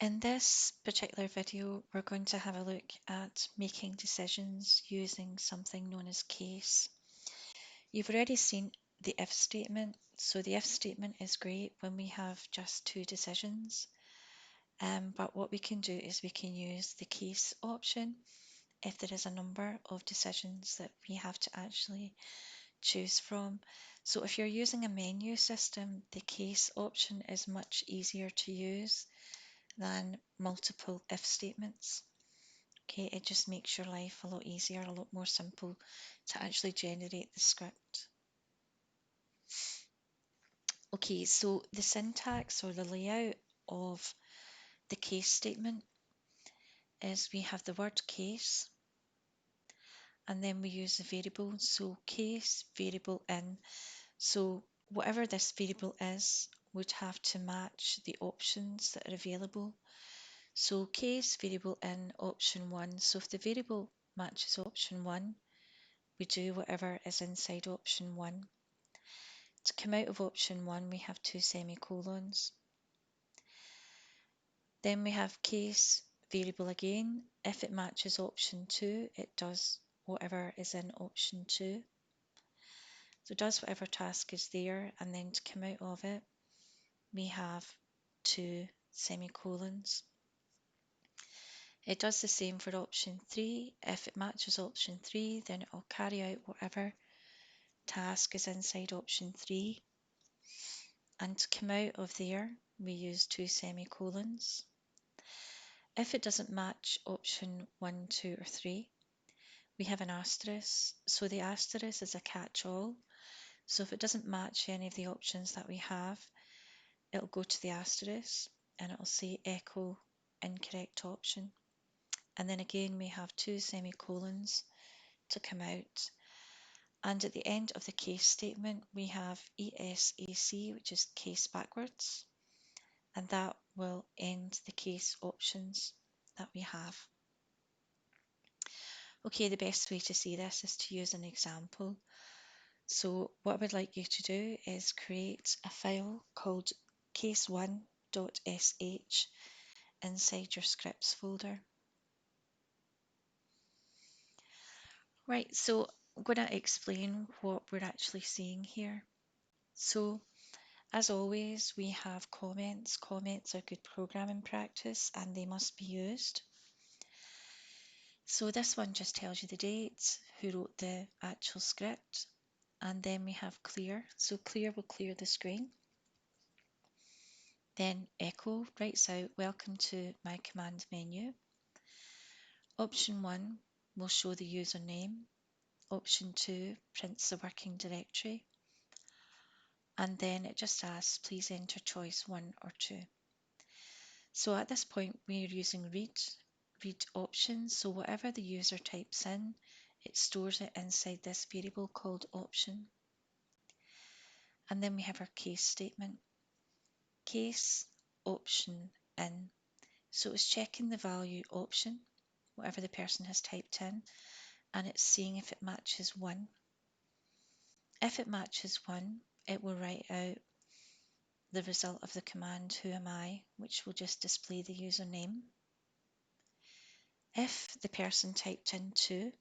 In this particular video, we're going to have a look at making decisions using something known as case. You've already seen the if statement. So the if statement is great when we have just two decisions. But what we can do is we can use the case option if there is a number of decisions that we have to actually choose from. So if you're using a menu system, the case option is much easier to use than multiple if statements. Okay, it just makes your life a lot easier, a lot more simple to actually generate the script. Okay, so the syntax or the layout of the case statement is we have the word case and then we use the variable. So case variable in. So whatever this variable is would have to match the options that are available. So case variable in option 1. So if the variable matches option 1, we do whatever is inside option 1. To come out of option 1, we have two semicolons. Then we have case variable again. If it matches option 2, it does whatever is in option 2. So it does whatever task is there, and then to come out of it, we have two semicolons. It does the same for option 3. If it matches option 3, then it will carry out whatever task is inside option 3. And to come out of there, we use two semicolons. If it doesn't match option 1, 2, or 3, we have an asterisk. So the asterisk is a catch-all. So if it doesn't match any of the options that we have, it'll go to the asterisk and it'll say echo incorrect option. And then again, we have two semicolons to come out. And at the end of the case statement, we have ESAC, which is case backwards, and that will end the case options that we have. Okay, the best way to see this is to use an example. So what I would like you to do is create a file called case1.sh inside your scripts folder. Right, so I'm going to explain what we're actually seeing here. So as always, we have comments. Comments are good programming practice and they must be used. So this one just tells you the date, who wrote the actual script, and then we have clear. So clear will clear the screen. Then echo writes out welcome to my command menu. Option 1 will show the username. Option 2 prints the working directory. And then it just asks, please enter choice 1 or 2. So at this point, we're using read options. So whatever the user types in, it stores it inside this variable called option. And then we have our case statement. Case option in. So it's checking the value option, whatever the person has typed in, and it's seeing if it matches 1. If it matches 1, it will write out the result of the command who am I, which will just display the username. If the person typed in 2,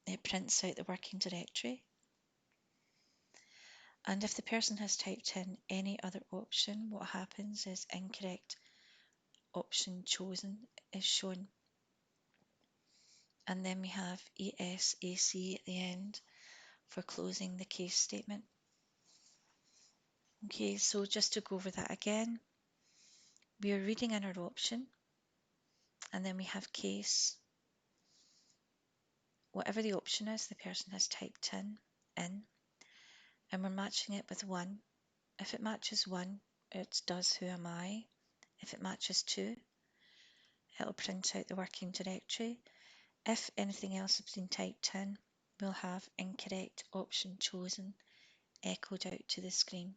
it prints out the working directory. And if the person has typed in any other option, what happens is incorrect option chosen is shown. And then we have ESAC at the end for closing the case statement. Okay, so just to go over that again, we are reading in our option, and then we have case. Whatever the option is, the person has typed in, and we're matching it with 1. If it matches 1, it does who am I. If it matches 2, it'll print out the working directory. If anything else has been typed in, we'll have incorrect option chosen echoed out to the screen.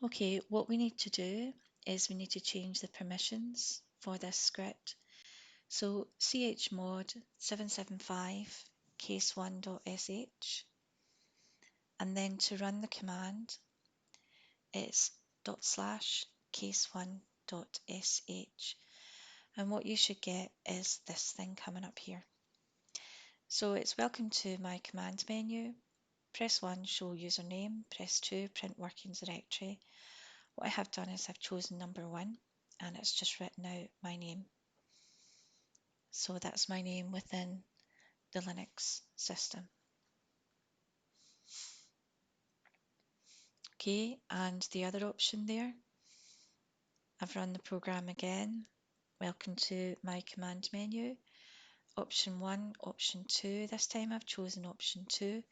Okay, what we need to do is we need to change the permissions for this script. So chmod 775 case1.sh, and then to run the command, it's /case1.sh, and what you should get is this thing coming up here. So it's welcome to my command menu. Press 1, show username. Press 2, print working directory. What I have done is I've chosen number 1 and it's just written out my name. So that's my name within the Linux system. Okay, and the other option there, I've run the program again. Welcome to my command menu. Option 1, option 2. This time I've chosen option 2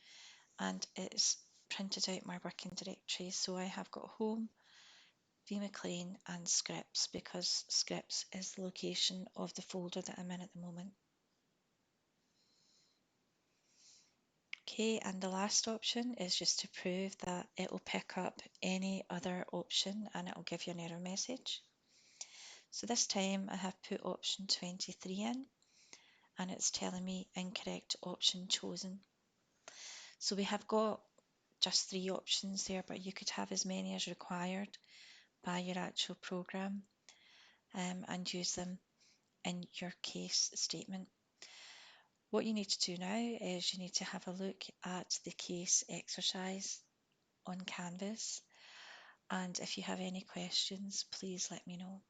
and it's printed out my working directory. So I have got home, vMcLean and scripts, because scripts is the location of the folder that I'm in at the moment. Okay, and the last option is just to prove that it will pick up any other option and it will give you an error message. So this time I have put option 23 in and it's telling me incorrect option chosen. So we have got just 3 options there, but you could have as many as required by your actual program and use them in your case statement. What you need to do now is you need to have a look at the case exercise on Canvas, and if you have any questions, please let me know.